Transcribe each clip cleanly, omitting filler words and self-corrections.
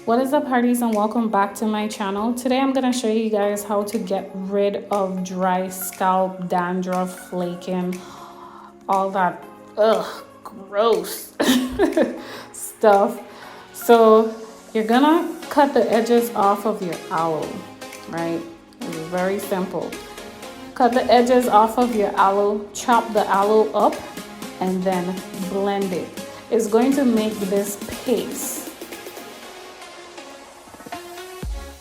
What is up, parties, and welcome back to my channel. Today I'm going to show you guys how to get rid of dry scalp, dandruff, flaking, all that gross stuff. So you're gonna cut the edges off of your aloe, right? It's very simple. Cut the edges off of your aloe, chop the aloe up, and then blend it. It's going to make this paste.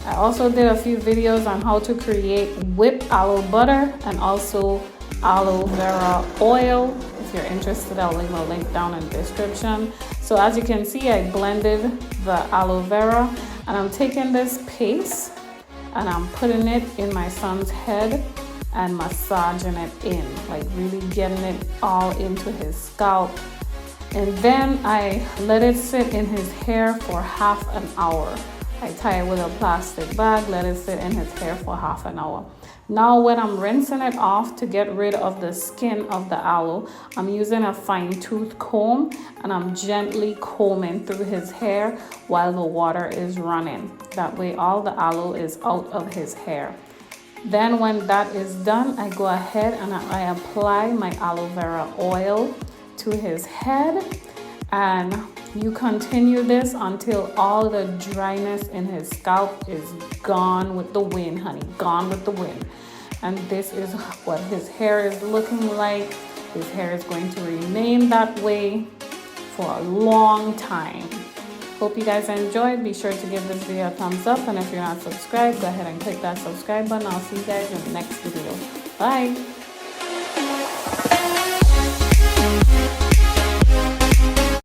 I also did a few videos on how to create whipped aloe butter and also aloe vera oil. If you're interested, I'll leave a link down in the description. So as you can see, I blended the aloe vera and I'm taking this paste and I'm putting it in my son's head and massaging it in, like really getting it all into his scalp. And then I let it sit in his hair for half an hour. I tie it with a plastic bag, let it sit in his hair for half an hour. Now when I'm rinsing it off to get rid of the skin of the aloe, I'm using a fine tooth comb and I'm gently combing through his hair while the water is running. That way all the aloe is out of his hair. Then when that is done, I go ahead and I apply my aloe vera oil to his head, and you continue this until all the dryness in his scalp is gone with the wind, honey, gone with the wind. And this is what his hair is looking like. His hair is going to remain that way for a long time. Hope you guys enjoyed. Be sure to give this video a thumbs up, and if you're not subscribed, go ahead and click that subscribe button. I'll see you guys in the next video. Bye.